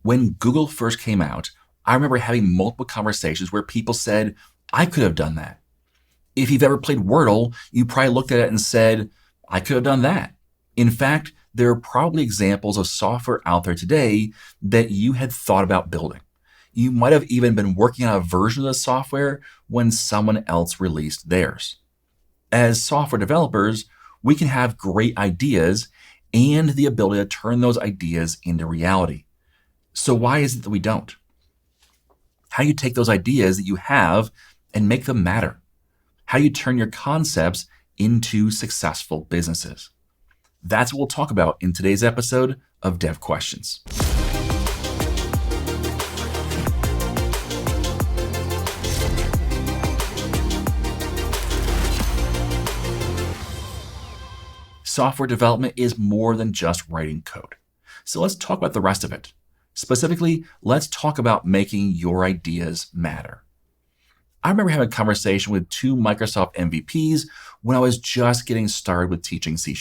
When Google first came out, I remember having multiple conversations where people said, I could have done that. If you've ever played Wordle, you probably looked at it and said, I could have done that. In fact, there are probably examples of software out there today that you had thought about building. You might have even been working on a version of the software when someone else released theirs. As software developers, we can have great ideas and the ability to turn those ideas into reality. So why is it that we don't? How do you take those ideas that you have and make them matter? How do you turn your concepts into successful businesses? That's what we'll talk about in today's episode of Dev Questions. Software development is more than just writing code. So let's talk about the rest of it. Specifically, let's talk about making your ideas matter. I remember having a conversation with two Microsoft MVPs when I was just getting started with teaching C#.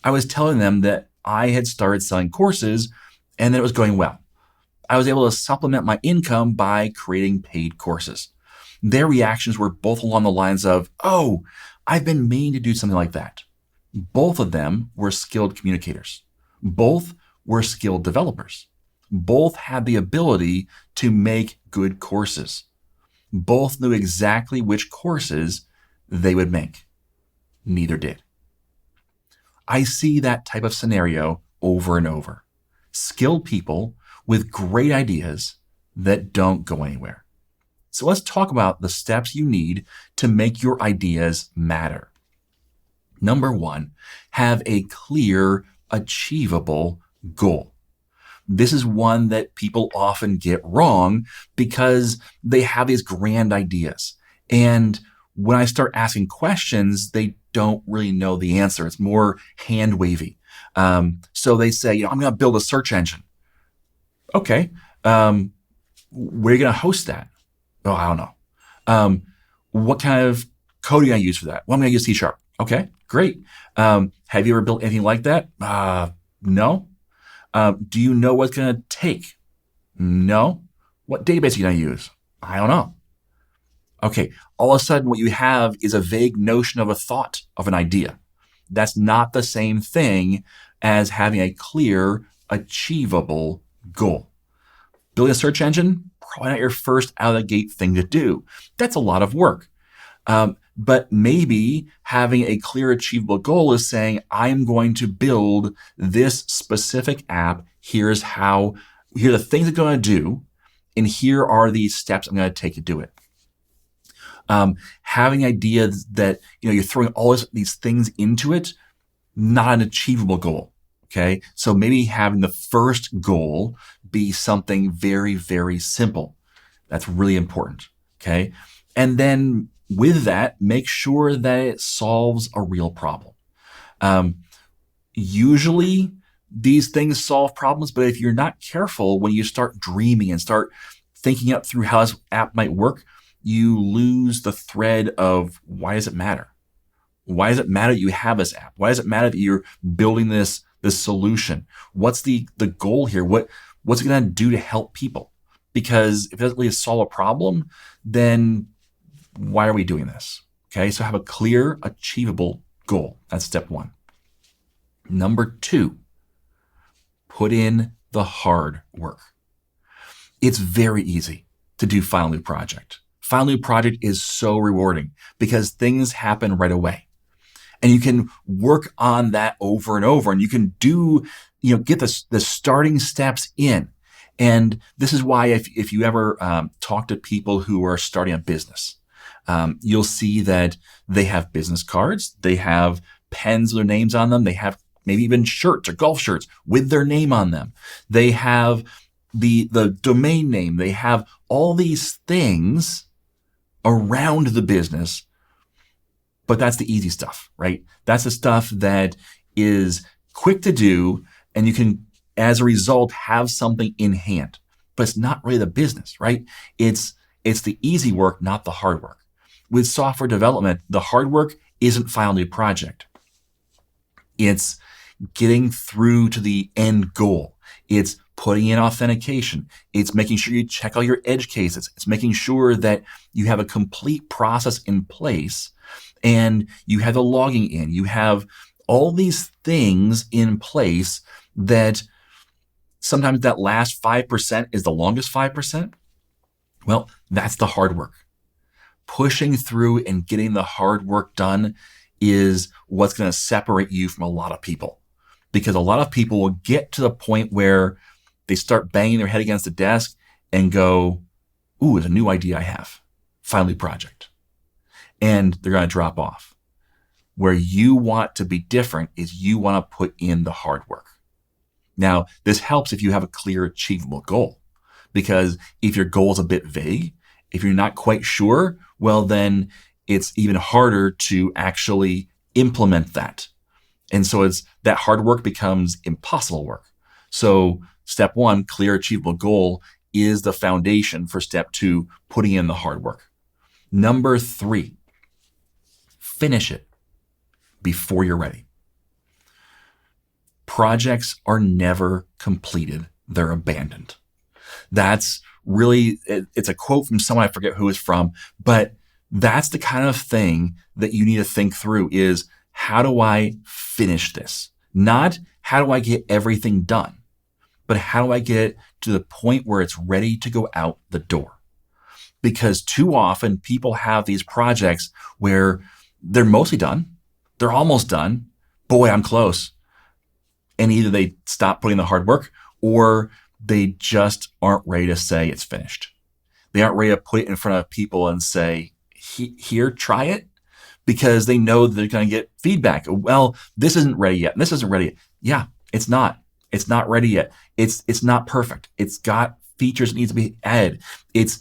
I was telling them that I had started selling courses and that it was going well. I was able to supplement my income by creating paid courses. Their reactions were both along the lines of, oh, I've been meaning to do something like that. Both of them were skilled communicators. Both were skilled developers. Both had the ability to make good courses. Both knew exactly which courses they would make. Neither did. I see that type of scenario over and over. Skilled people with great ideas that don't go anywhere. So let's talk about the steps you need to make your ideas matter. Number one, have a clear, achievable goal. This is one that people often get wrong because they have these grand ideas. And when I start asking questions, they don't really know the answer. It's more hand wavy. So they say, I'm going to build a search engine. Okay. Where are you going to host that? Oh, I don't know. What kind of code are you going to use for that? Well, I'm going to use C#. Okay, great. Have you ever built anything like that? No. Do you know what's going to take? No. What database are you going to use? I don't know. Okay, all of a sudden what you have is a vague notion of a thought, of an idea. That's not the same thing as having a clear, achievable goal. Building a search engine, probably not your first out of the gate thing to do. That's a lot of work. But maybe having a clear, achievable goal is saying, I am going to build this specific app. Here are the things I'm going to do, and here are the steps I'm going to take to do it. Having ideas that, you're throwing all these things into it, not an achievable goal. Okay. So maybe having the first goal be something very, very simple. That's really important. Okay. And then with that, make sure that it solves a real problem. Usually these things solve problems, but if you're not careful, when you start dreaming and start thinking up through how this app might work, you lose the thread of why does it matter? Why does it matter that you have this app? Why does it matter that you're building this solution? What's the goal here? What's it going to do to help people? Because if it doesn't really solve a problem, then why are we doing this? Okay, so have a clear, achievable goal. That's step one. Number two, put in the hard work. It's very easy to do File New Project. File New Project is so rewarding because things happen right away. And you can work on that over and over, and you can get the starting steps in. And this is why if you ever talk to people who are starting a business, you'll see that they have business cards, they have pens with their names on them, they have maybe even shirts or golf shirts with their name on them. They have the domain name, they have all these things around the business, but that's the easy stuff, right? That's the stuff that is quick to do, and you can, as a result, have something in hand. But it's not really the business, right? It's the easy work, not the hard work. With software development, the hard work isn't File New Project. It's getting through to the end goal. It's putting in authentication. It's making sure you check all your edge cases. It's making sure that you have a complete process in place and you have the logging in. You have all these things in place that sometimes that last 5% is the longest 5%. Well, that's the hard work. Pushing through and getting the hard work done is what's going to separate you from a lot of people. Because a lot of people will get to the point where they start banging their head against the desk and go, ooh, there's a new idea I have. Finally project. And they're going to drop off. Where you want to be different is you want to put in the hard work. Now, this helps if you have a clear, achievable goal. Because if your goal is a bit vague, if you're not quite sure, well, then it's even harder to actually implement that. And so that hard work becomes impossible work. So step one, clear, achievable goal is the foundation for step two, putting in the hard work. Number three, finish it before you're ready. Projects are never completed. They're abandoned. That's really, it's a quote from someone, I forget who it's from, but that's the kind of thing that you need to think through is, how do I finish this? Not how do I get everything done, but how do I get it to the point where it's ready to go out the door? Because too often people have these projects where they're mostly done. They're almost done. Boy, I'm close. And either they stop putting the hard work or they just aren't ready to say it's finished. They aren't ready to put it in front of people and say, here, try it. Because they know they're going to get feedback. Well, this isn't ready yet. And this isn't ready yet. Yeah, it's not. It's not ready yet. It's not perfect. It's got features that need to be added. It's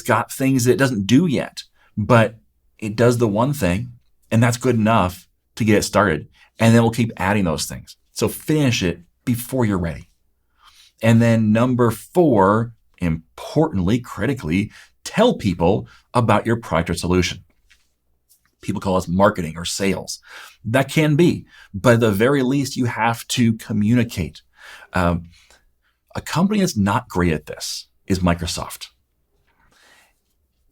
got things that it doesn't do yet, but it does the one thing, and that's good enough to get it started. And then we'll keep adding those things. So finish it before you're ready. And then number four, importantly, critically, tell people about your product or solution. People call us marketing or sales. That can be, but at the very least, you have to communicate. A company that's not great at this is Microsoft.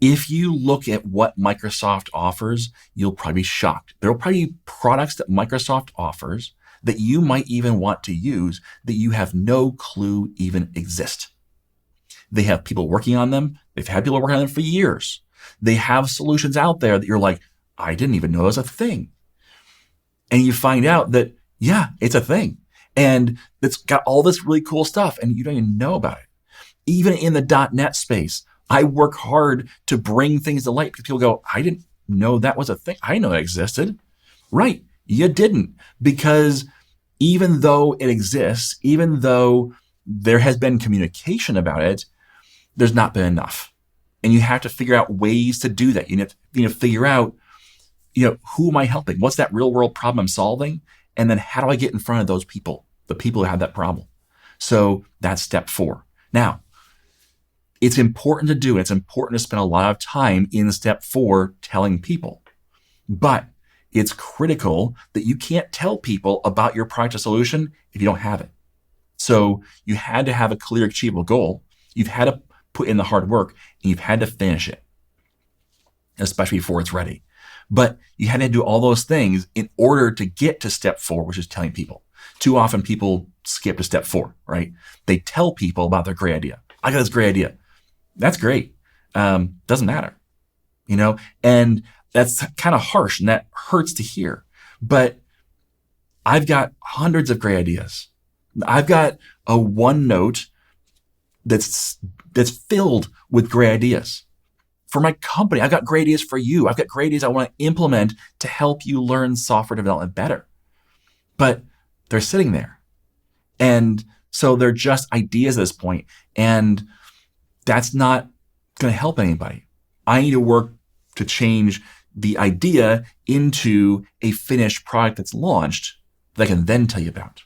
If you look at what Microsoft offers, you'll probably be shocked. There will probably be products that Microsoft offers that you might even want to use that you have no clue even exist. They have people working on them. They've had people working on them for years. They have solutions out there that you're like, I didn't even know it was a thing. And you find out that, yeah, it's a thing. And it's got all this really cool stuff and you don't even know about it. Even in the .NET space, I work hard to bring things to light because people go, I didn't know that was a thing. I didn't know it existed. Right. You didn't, because even though it exists, even though there has been communication about it, there's not been enough. And you have to figure out ways to do that. You have to figure out, who am I helping? What's that real world problem I'm solving? And then how do I get in front of those people, the people who have that problem? So that's step four. Now, it's important to do, and it's important to spend a lot of time in step four telling people. But it's critical that you can't tell people about your product or solution if you don't have it. So you had to have a clear, achievable goal. You've had to put in the hard work, and you've had to finish it, especially before it's ready. But you had to do all those things in order to get to step four, which is telling people. Too often people skip to step four, right? They tell people about their great idea. I got this great idea. That's great. Doesn't matter, and that's kind of harsh and that hurts to hear. But I've got hundreds of great ideas. I've got a OneNote that's filled with great ideas. For my company, I've got great ideas for you. I've got great ideas I want to implement to help you learn software development better. But they're sitting there. And so they're just ideas at this point. And that's not going to help anybody. I need to work to change the idea into a finished product that's launched that I can then tell you about.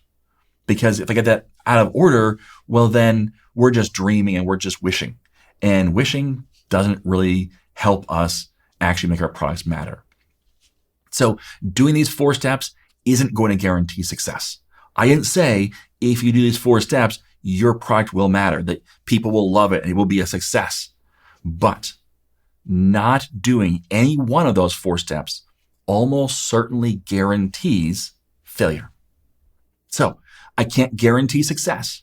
Because if I get that out of order, well, then we're just dreaming and we're just wishing. And wishing doesn't really help us actually make our products matter. So doing these 4 steps isn't going to guarantee success. I didn't say if you do these 4 steps, your product will matter, that people will love it and it will be a success. But not doing any one of those 4 steps almost certainly guarantees failure. So I can't guarantee success.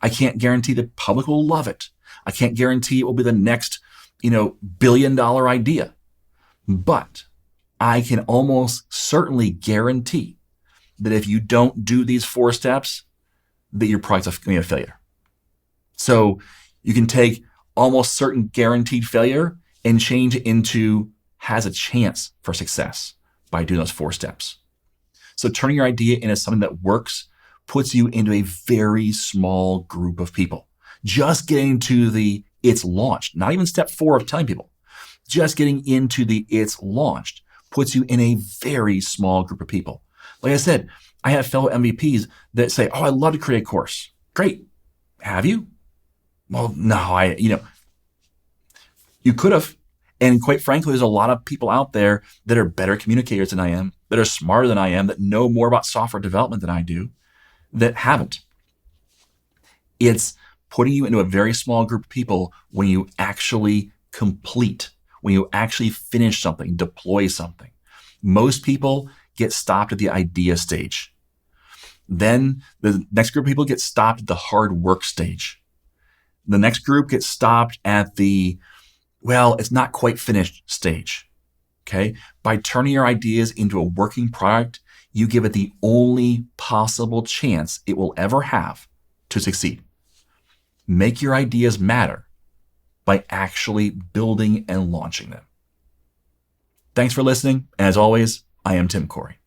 I can't guarantee the public will love it. I can't guarantee it will be the next, billion-dollar idea. But I can almost certainly guarantee that if you don't do these 4 steps, that your product's going to be a failure. So you can take almost certain guaranteed failure and change it into has a chance for success by doing those 4 steps. So turning your idea into something that works puts you into a very small group of people. Just getting to the it's launched, not even step 4 of telling people, just getting into the it's launched puts you in a very small group of people. Like I said, I have fellow MVPs that say, oh, I'd love to create a course. Great. Have you? Well, no, you could have. And quite frankly, there's a lot of people out there that are better communicators than I am, that are smarter than I am, that know more about software development than I do, that haven't. It's putting you into a very small group of people when you actually complete, when you actually finish something, deploy something. Most people get stopped at the idea stage. Then the next group of people get stopped at the hard work stage. The next group gets stopped at the, it's not quite finished stage. Okay? By turning your ideas into a working product, you give it the only possible chance it will ever have to succeed. Make your ideas matter by actually building and launching them. Thanks for listening. And as always, I am Tim Corey.